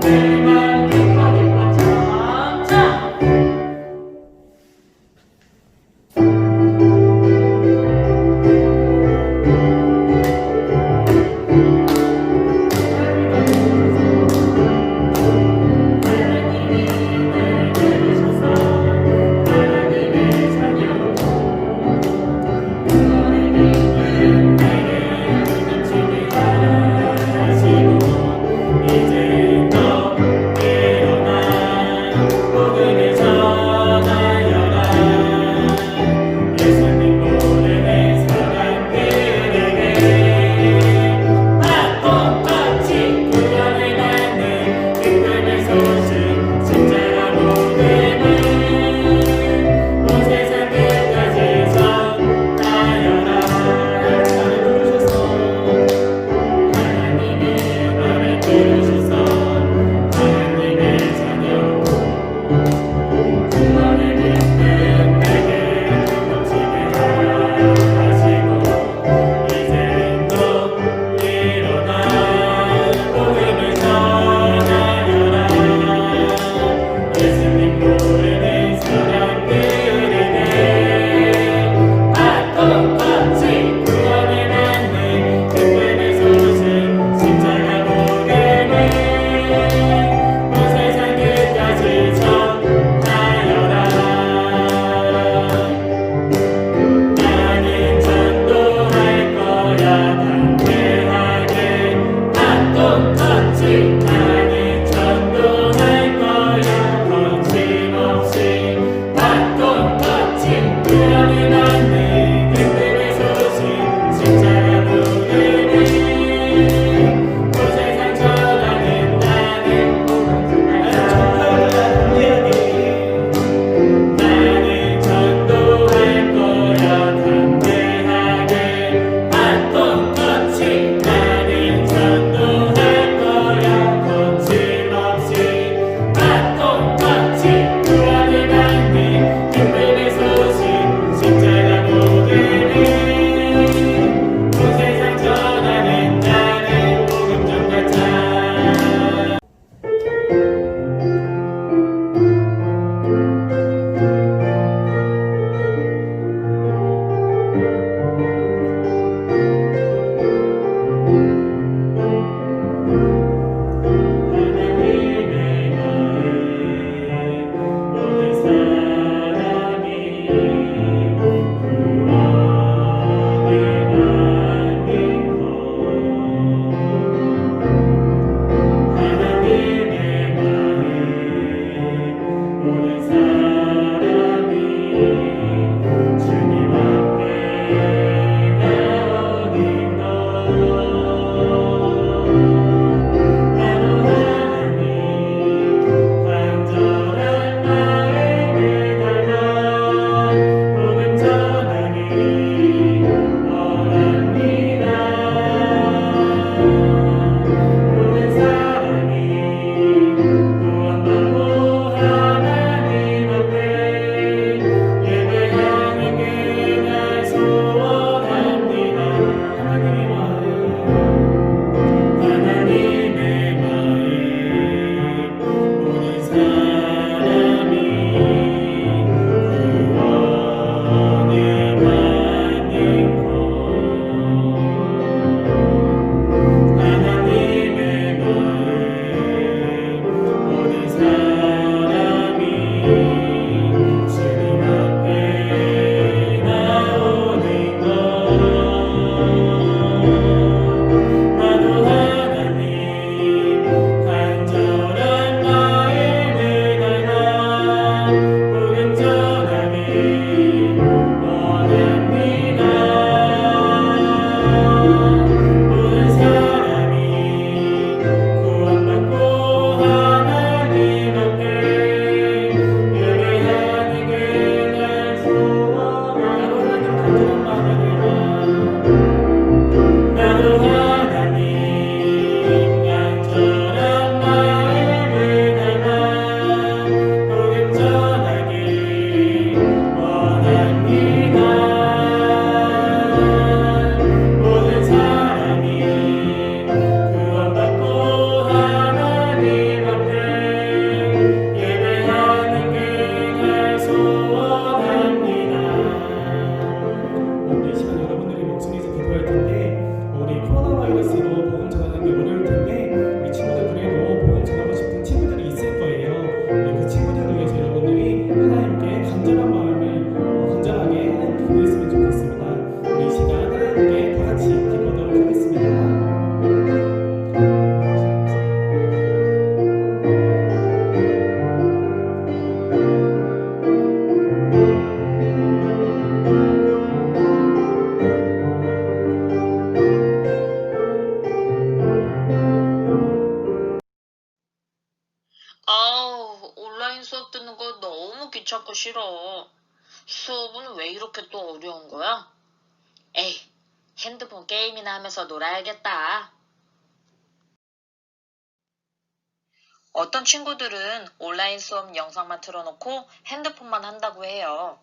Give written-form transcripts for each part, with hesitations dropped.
제발 기뻐 기뻐 참자. 이제 너 온라인 수업 듣는 거 너무 귀찮고 싫어. 수업은 왜 이렇게 또 어려운 거야? 에이, 핸드폰 게임이나 하면서 놀아야겠다. 어떤 친구들은 온라인 수업 영상만 틀어놓고 핸드폰만 한다고 해요.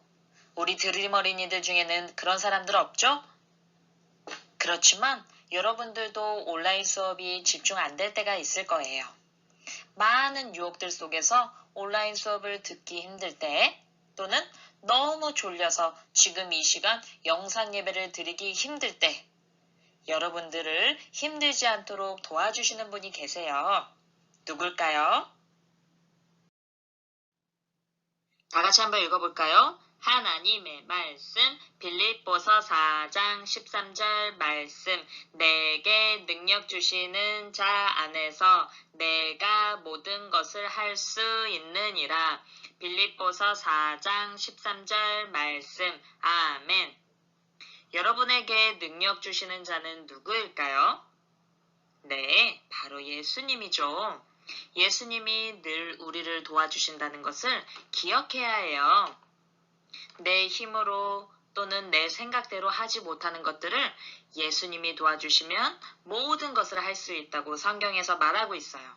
우리 드림 어린이들 중에는 그런 사람들 없죠? 그렇지만 여러분들도 온라인 수업이 집중 안 될 때가 있을 거예요. 많은 유혹들 속에서 온라인 수업을 듣기 힘들 때 또는 너무 졸려서 지금 이 시간 영상 예배를 드리기 힘들 때 여러분들을 힘들지 않도록 도와주시는 분이 계세요. 누굴까요? 다 같이 한번 읽어볼까요? 하나님의 말씀 빌립보서 4장 13절 말씀 내게 능력 주시는 자 안에서 내가 모든 것을 할 수 있느니라. 빌립보서 4장 13절 말씀 아멘. 여러분에게 능력 주시는 자는 누구일까요? 네, 바로 예수님이죠. 예수님이 늘 우리를 도와주신다는 것을 기억해야 해요. 내 힘으로 또는 내 생각대로 하지 못하는 것들을 예수님이 도와주시면 모든 것을 할 수 있다고 성경에서 말하고 있어요.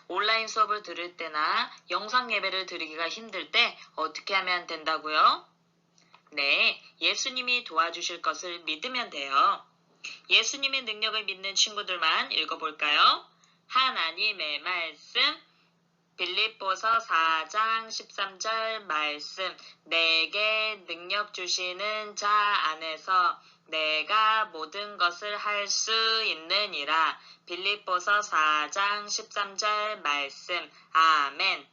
온라인 수업을 들을 때나 영상 예배를 드리기가 힘들 때 어떻게 하면 된다고요? 네, 예수님이 도와주실 것을 믿으면 돼요. 예수님의 능력을 믿는 친구들만 읽어볼까요? 하나님의 말씀 빌립보서 4장 13절 말씀 내게 능력 주시는 자 안에서 내가 모든 것을 할 수 있느니라. 빌립보서 4장 13절 말씀 아멘.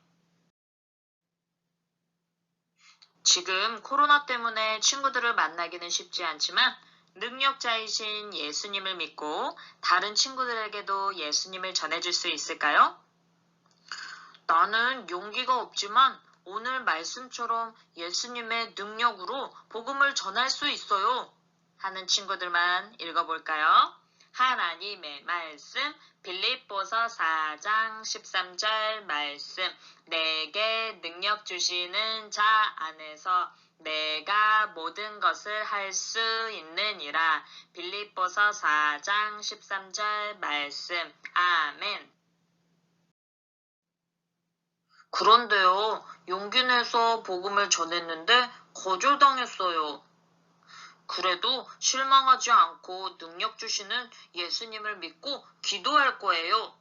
지금 코로나 때문에 친구들을 만나기는 쉽지 않지만 능력자이신 예수님을 믿고 다른 친구들에게도 예수님을 전해줄 수 있을까요? 나는 용기가 없지만 오늘 말씀처럼 예수님의 능력으로 복음을 전할 수 있어요. 하는 친구들만 읽어볼까요? 하나님의 말씀 빌립보서 4장 13절 말씀 내게 능력 주시는 자 안에서 내가 모든 것을 할 수 있느니라. 빌립보서 4장 13절 말씀 아멘. 그런데요, 용기 내서 복음을 전했는데 거절당했어요. 그래도 실망하지 않고 능력 주시는 예수님을 믿고 기도할 거예요.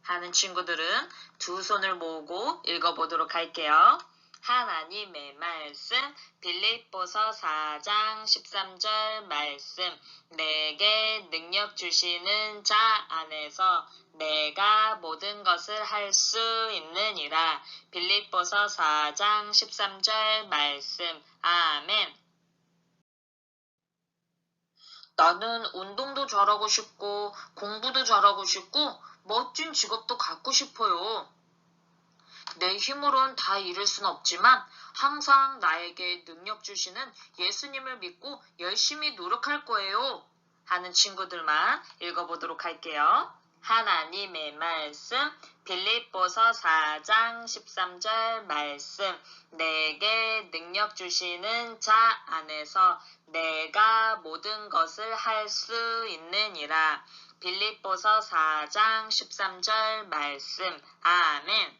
하는 친구들은 두 손을 모으고 읽어보도록 할게요. 하나님의 말씀 빌립보서 4장 13절 말씀 내게 능력 주시는 자 안에서 내가 모든 것을 할 수 있느니라. 빌립보서 4장 13절 말씀 아멘. 나는 운동도 잘하고 싶고 공부도 잘하고 싶고 멋진 직업도 갖고 싶어요. 내 힘으론 다 이룰 순 없지만 항상 나에게 능력 주시는 예수님을 믿고 열심히 노력할 거예요. 하는 친구들만 읽어보도록 할게요. 하나님의 말씀 빌립보서 4장 13절 말씀 내게 능력 주시는 자 안에서 내가 모든 것을 할 수 있느니라. 빌립보서 4장 13절 말씀 아멘.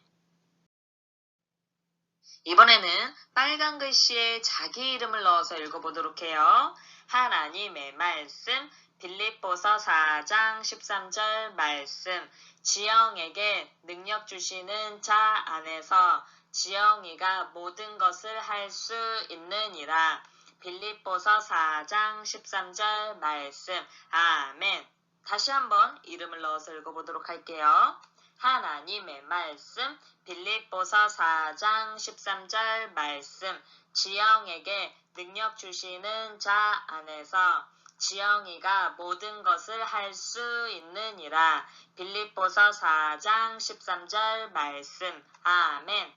이번에는 빨간 글씨에 자기 이름을 넣어서 읽어보도록 해요. 하나님의 말씀 빌립보서 4장 13절 말씀 지영에게 능력 주시는 자 안에서 지영이가 모든 것을 할 수 있느니라. 빌립보서 4장 13절 말씀 아멘. 다시 한번 이름을 넣어서 읽어보도록 할게요. 하나님의 말씀 빌립보서 4장 13절 말씀 지영에게 능력 주시는 자 안에서 지영이가 모든 것을 할 수 있느니라. 빌립보서 4장 13절 말씀 아멘.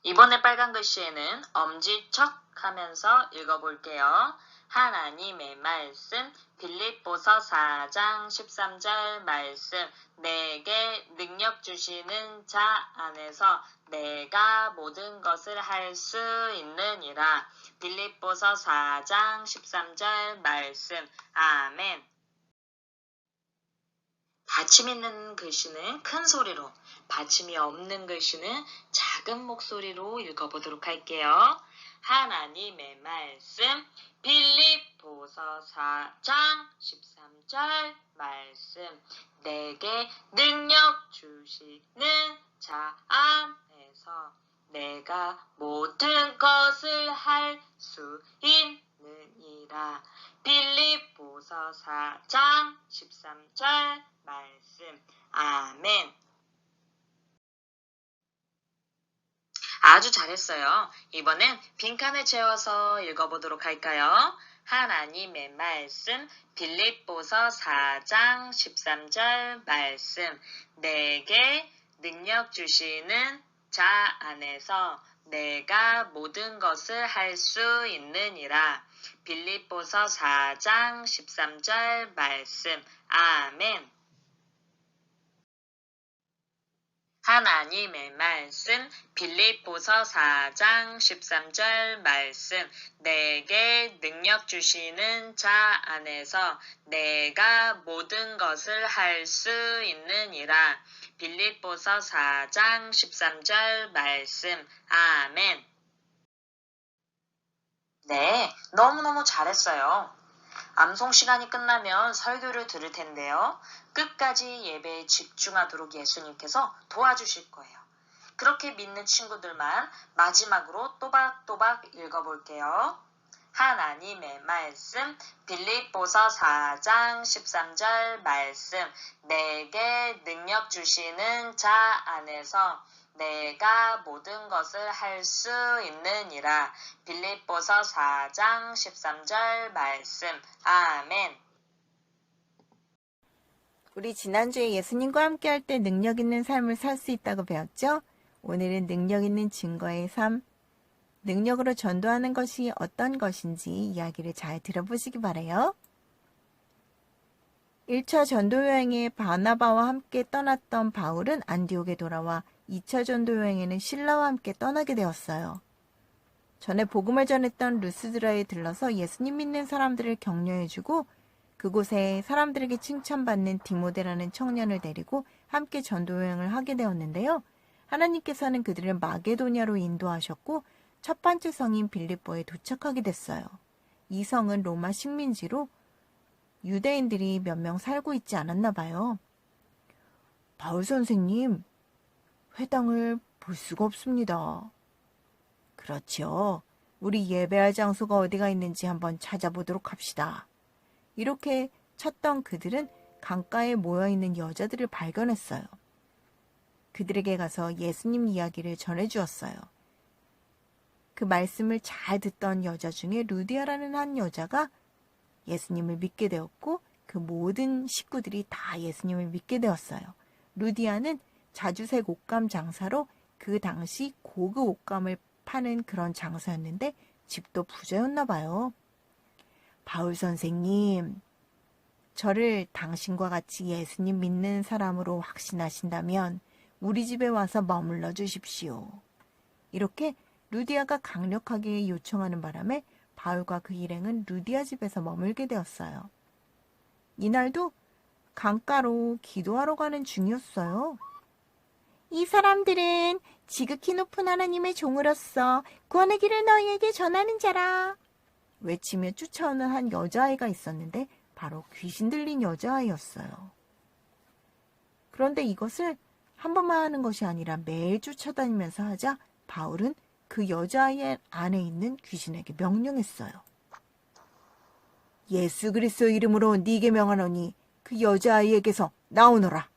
이번에 빨간 글씨에는 엄지척 하면서 읽어볼게요. 하나님의 말씀 빌립보서 4장 13절 말씀 내게 능력 주시는 자 안에서 내가 모든 것을 할 수 있느니라. 빌립보서 4장 13절 말씀. 아멘. 받침 있는 글씨는 큰 소리로, 받침이 없는 글씨는 작은 목소리로 읽어보도록 할게요. 하나님의 말씀 빌립보서 4장 13절 말씀 내게 능력 주시는 자 안에서 내가 모든 것을 할 수 있느니라. 빌립보서 4장 13절 말씀. 아멘. 아주 잘했어요. 이번엔 빈칸을 채워서 읽어보도록 할까요? 하나님의 말씀 빌립보서 4장 13절 말씀 내게 능력 주시는 자 안에서 내가 모든 것을 할 수 있느니라. 빌립보서 4장 13절 말씀. 아멘. 하나님의 말씀 빌립보서 4장 13절 말씀 내게 능력 주시는 자 안에서 내가 모든 것을 할 수 있느니라. 빌립보서 4장 13절 말씀. 아멘. 네, 너무너무 잘했어요. 암송 시간이 끝나면 설교를 들을 텐데요. 끝까지 예배에 집중하도록 예수님께서 도와주실 거예요. 그렇게 믿는 친구들만 마지막으로 또박또박 읽어볼게요. 하나님의 말씀 빌립보서 4장 13절 말씀 내게 능력 주시는 자 안에서 내가 모든 것을 할 수 있느니라. 빌립보서 4장 13절 말씀. 아멘. 우리 지난주에 예수님과 함께 할 때 능력 있는 삶을 살 수 있다고 배웠죠? 오늘은 능력 있는 증거의 삶, 능력으로 전도하는 것이 어떤 것인지 이야기를 잘 들어보시기 바라요. 1차 전도 여행에 바나바와 함께 떠났던 바울은 안디옥에 돌아와 2차 전도 여행에는 실라와 함께 떠나게 되었어요. 전에 복음을 전했던 루스드라에 들러서 예수님 믿는 사람들을 격려해주고 그곳에 사람들에게 칭찬받는 디모데라는 청년을 데리고 함께 전도 여행을 하게 되었는데요. 하나님께서는 그들을 마게도냐로 인도하셨고 첫 번째 성인 빌립보에 도착하게 됐어요. 이 성은 로마 식민지로 유대인들이 몇 명 살고 있지 않았나 봐요. 바울 선생님, 회당을 볼 수가 없습니다. 그렇죠. 우리 예배할 장소가 어디가 있는지 한번 찾아보도록 합시다. 이렇게 찾던 그들은 강가에 모여있는 여자들을 발견했어요. 그들에게 가서 예수님 이야기를 전해주었어요. 그 말씀을 잘 듣던 여자 중에 루디아라는 한 여자가 예수님을 믿게 되었고 그 모든 식구들이 다 예수님을 믿게 되었어요. 루디아는 자주색 옷감 장사로 그 당시 고급 옷감을 파는 그런 장사였는데 집도 부자였나 봐요. 바울 선생님, 저를 당신과 같이 예수님 믿는 사람으로 확신하신다면 우리 집에 와서 머물러 주십시오. 이렇게 루디아가 강력하게 요청하는 바람에 바울과 그 일행은 루디아 집에서 머물게 되었어요. 이날도 강가로 기도하러 가는 중이었어요. 이 사람들은 지극히 높은 하나님의 종으로서 구원의 길을 너희에게 전하는 자라. 외치며 쫓아오는 한 여자아이가 있었는데 바로 귀신 들린 여자아이였어요. 그런데 이것을 한 번만 하는 것이 아니라 매일 쫓아다니면서 하자 바울은 그 여자아이 안에 있는 귀신에게 명령했어요. 예수 그리스도 이름으로 네게 명하노니 그 여자아이에게서 나오너라.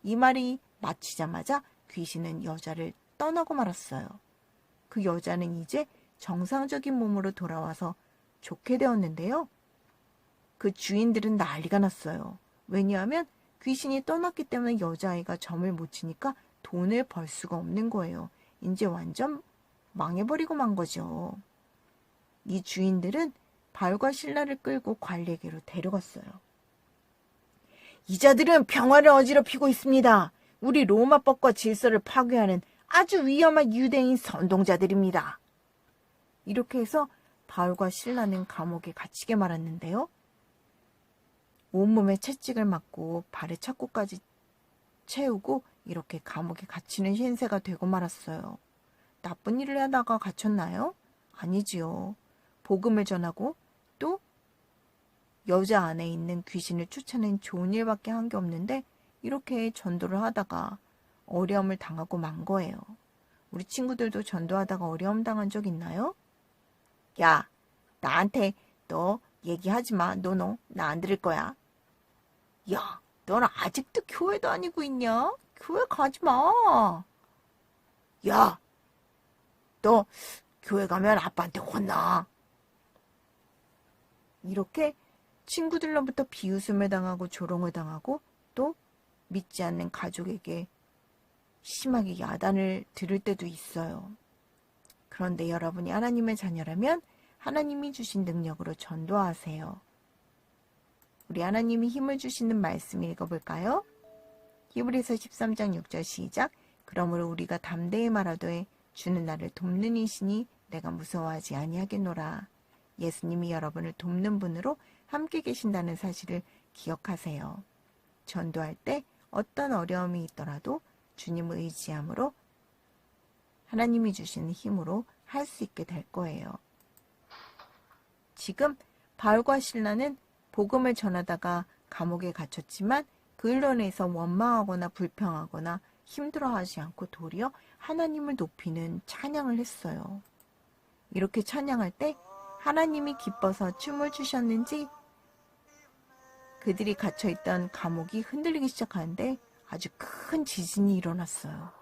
이 말이 마치자마자 귀신은 여자를 떠나고 말았어요. 그 여자는 이제 정상적인 몸으로 돌아와서 좋게 되었는데요. 그 주인들은 난리가 났어요. 왜냐하면 귀신이 떠났기 때문에 여자아이가 점을 못 치니까 돈을 벌 수가 없는 거예요. 이제 완전 망해버리고 만 거죠. 이 주인들은 바울과 신라를 끌고 관리에게로 데려갔어요. 이자들은 평화를 어지럽히고 있습니다. 우리 로마법과 질서를 파괴하는 아주 위험한 유대인 선동자들입니다. 이렇게 해서 바울과 신라는 감옥에 갇히게 말았는데요. 온몸에 채찍을 맞고 발에 착고까지 채우고 이렇게 감옥에 갇히는 신세가 되고 말았어요. 나쁜 일을 하다가 갇혔나요? 아니지요. 복음을 전하고 또 여자 안에 있는 귀신을 쫓아낸 좋은 일밖에 한 게 없는데 이렇게 전도를 하다가 어려움을 당하고 만 거예요. 우리 친구들도 전도하다가 어려움 당한 적 있나요? 야, 나한테 너 얘기하지 마. 너 나 안 들을 거야. 야, 넌 아직도 교회 다니고 있냐? 교회 가지 마. 야, 너 교회 가면 아빠한테 혼나. 이렇게 친구들로부터 비웃음을 당하고 조롱을 당하고 또 믿지 않는 가족에게 심하게 야단을 들을 때도 있어요. 그런데 여러분이 하나님의 자녀라면 하나님이 주신 능력으로 전도하세요. 우리 하나님이 힘을 주시는 말씀 읽어볼까요? 히브리서 13장 6절 시작. 그러므로 우리가 담대히 말하되 주는 나를 돕는 이시니 내가 무서워하지 아니하겠노라. 예수님이 여러분을 돕는 분으로 함께 계신다는 사실을 기억하세요. 전도할 때 어떤 어려움이 있더라도 주님을 의지함으로 하나님이 주시는 힘으로 할 수 있게 될 거예요. 지금 바울과 신라는 복음을 전하다가 감옥에 갇혔지만 그 일로 인해서 원망하거나 불평하거나 힘들어하지 않고 도리어 하나님을 높이는 찬양을 했어요. 이렇게 찬양할 때 하나님이 기뻐서 춤을 추셨는지 그들이 갇혀있던 감옥이 흔들리기 시작하는데 아주 큰 지진이 일어났어요.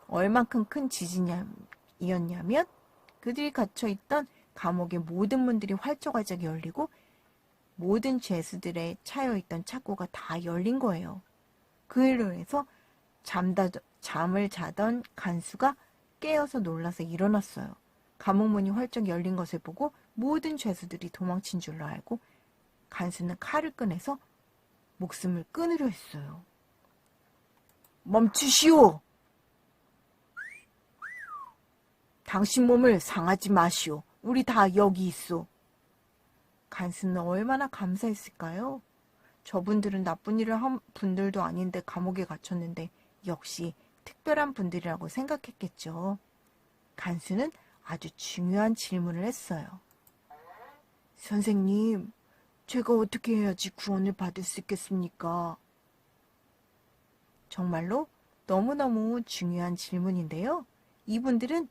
얼만큼 큰 지진이었냐면 그들이 갇혀있던 감옥의 모든 문들이 활짝활짝 열리고 모든 죄수들의 차여있던 창고가 다 열린 거예요. 그 일로 인해서 잠을 자던 간수가 깨어서 놀라서 일어났어요. 감옥 문이 활짝 열린 것을 보고 모든 죄수들이 도망친 줄로 알고 간수는 칼을 꺼내서 목숨을 끊으려 했어요. 멈추시오! 당신 몸을 상하지 마시오. 우리 다 여기 있소. 간수는 얼마나 감사했을까요? 저분들은 나쁜 일을 한 분들도 아닌데 감옥에 갇혔는데 역시 특별한 분들이라고 생각했겠죠. 간수는 아주 중요한 질문을 했어요. 선생님, 제가 어떻게 해야지 구원을 받을 수 있겠습니까? 정말로 너무너무 중요한 질문인데요. 이분들은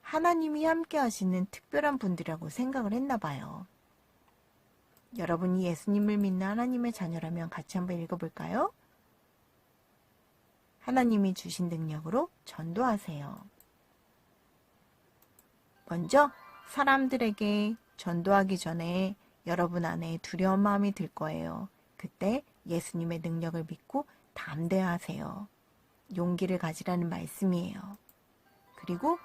하나님이 함께 하시는 특별한 분들이라고 생각을 했나 봐요. 여러분이 예수님을 믿는 하나님의 자녀라면 같이 한번 읽어볼까요? 하나님이 주신 능력으로 전도하세요. 먼저 사람들에게 전도하기 전에 여러분 안에 두려운 마음이 들 거예요. 그때 예수님의 능력을 믿고 담대하세요. 용기를 가지라는 말씀이에요. 그리고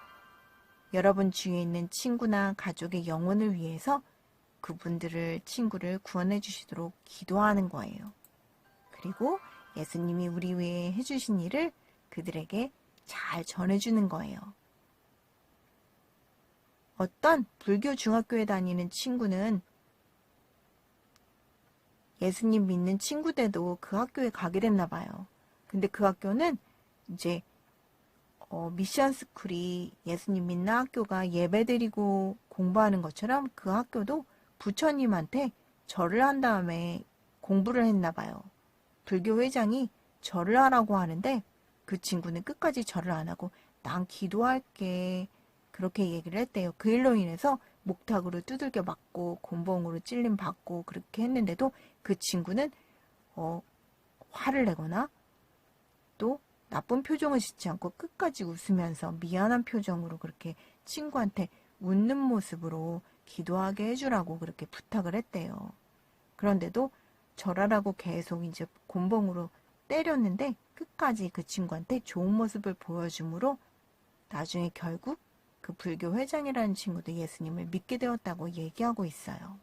여러분 주위에 있는 친구나 가족의 영혼을 위해서 그분들을, 친구를 구원해 주시도록 기도하는 거예요. 그리고 예수님이 우리 위해 해주신 일을 그들에게 잘 전해주는 거예요. 어떤 불교 중학교에 다니는 친구는 예수님 믿는 친구들도 그 학교에 가게 됐나 봐요. 근데 그 학교는 이제 미션 스쿨이 예수님 믿는 학교가 예배드리고 공부하는 것처럼 그 학교도 부처님한테 절을 한 다음에 공부를 했나 봐요. 불교 회장이 절을 하라고 하는데 그 친구는 끝까지 절을 안 하고 난 기도할게 그렇게 얘기를 했대요. 그 일로 인해서 목탁으로 두들겨 맞고 곤봉으로 찔림 받고 그렇게 했는데도 그 친구는 화를 내거나 또 나쁜 표정을 짓지 않고 끝까지 웃으면서 미안한 표정으로 그렇게 친구한테 웃는 모습으로 기도하게 해주라고 그렇게 부탁을 했대요. 그런데도 절하라고 계속 이제 곤봉으로 때렸는데 끝까지 그 친구한테 좋은 모습을 보여주므로 나중에 결국 그 불교 회장이라는 친구도 예수님을 믿게 되었다고 얘기하고 있어요.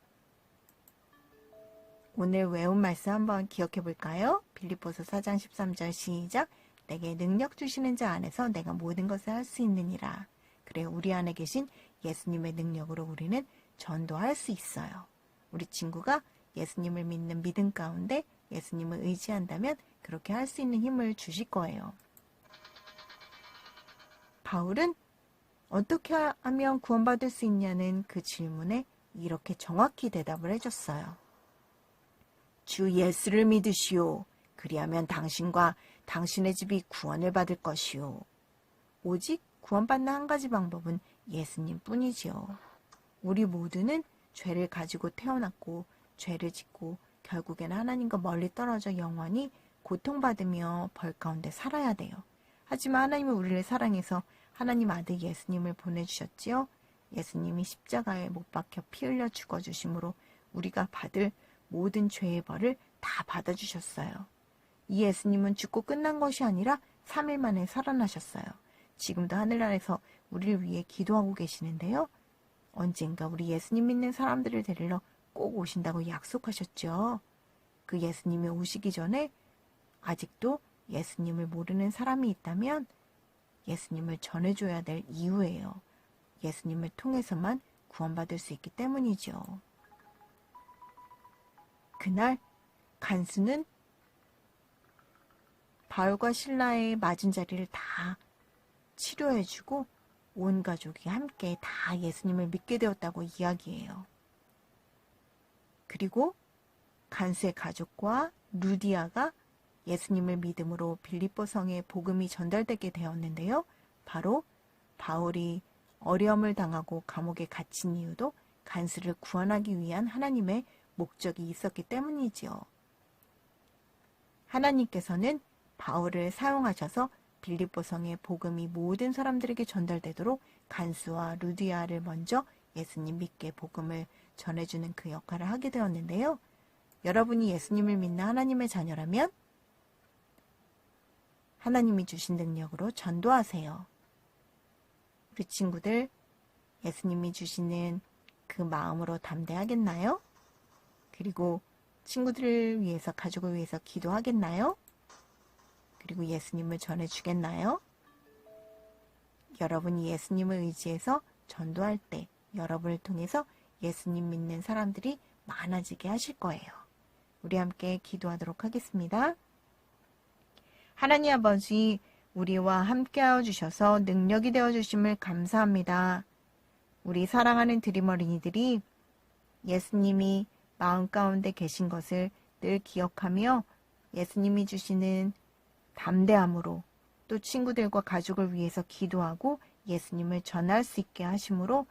오늘 외운 말씀 한번 기억해 볼까요? 빌립보서 4장 13절 시작. 내게 능력 주시는 자 안에서 내가 모든 것을 할 수 있느니라. 그래, 우리 안에 계신 예수님의 능력으로 우리는 전도할 수 있어요. 우리 친구가 예수님을 믿는 믿음 가운데 예수님을 의지한다면 그렇게 할 수 있는 힘을 주실 거예요. 바울은 어떻게 하면 구원받을 수 있냐는 그 질문에 이렇게 정확히 대답을 해줬어요. 주 예수를 믿으시오. 그리하면 당신과 당신의 집이 구원을 받을 것이오. 오직 구원받는 한 가지 방법은 예수님 뿐이지요. 우리 모두는 죄를 가지고 태어났고 죄를 짓고 결국에는 하나님과 멀리 떨어져 영원히 고통받으며 벌 가운데 살아야 돼요. 하지만 하나님은 우리를 사랑해서 하나님 아들 예수님을 보내주셨지요. 예수님이 십자가에 못 박혀 피 흘려 죽어주심으로 우리가 받을 모든 죄의 벌을 다 받아주셨어요. 이 예수님은 죽고 끝난 것이 아니라 3일 만에 살아나셨어요. 지금도 하늘나라에서 우리를 위해 기도하고 계시는데요. 언젠가 우리 예수님 믿는 사람들을 데리러 꼭 오신다고 약속하셨죠. 그 예수님이 오시기 전에 아직도 예수님을 모르는 사람이 있다면 예수님을 전해줘야 될 이유예요. 예수님을 통해서만 구원받을 수 있기 때문이죠. 그날 간수는 바울과 실라의 맞은 자리를 다 치료해주고 온 가족이 함께 다 예수님을 믿게 되었다고 이야기해요. 그리고 간수의 가족과 루디아가 예수님을 믿음으로 빌립보 성에 복음이 전달되게 되었는데요. 바로 바울이 어려움을 당하고 감옥에 갇힌 이유도 간수를 구원하기 위한 하나님의 목적이 있었기 때문이지요. 하나님께서는 바울을 사용하셔서 빌립보 성의 복음이 모든 사람들에게 전달되도록 간수와 루디아를 먼저 예수님 믿게 복음을 전해주는 그 역할을 하게 되었는데요. 여러분이 예수님을 믿는 하나님의 자녀라면 하나님이 주신 능력으로 전도하세요. 우리 친구들 예수님이 주시는 그 마음으로 담대하겠나요? 그리고 친구들을 위해서, 가족을 위해서 기도하겠나요? 그리고 예수님을 전해주겠나요? 여러분이 예수님을 의지해서 전도할 때 여러분을 통해서 예수님 믿는 사람들이 많아지게 하실 거예요. 우리 함께 기도하도록 하겠습니다. 하나님 아버지, 우리와 함께하여 주셔서 능력이 되어 주심을 감사합니다. 우리 사랑하는 드림 어린이들이 예수님이 마음 가운데 계신 것을 늘 기억하며 예수님이 주시는 담대함으로 또 친구들과 가족을 위해서 기도하고 예수님을 전할 수 있게 하심으로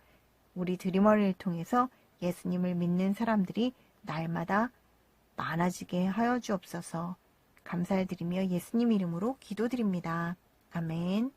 우리 드림 어린이를 통해서 예수님을 믿는 사람들이 날마다 많아지게 하여 주옵소서. 감사드리며 예수님 이름으로 기도드립니다. 아멘.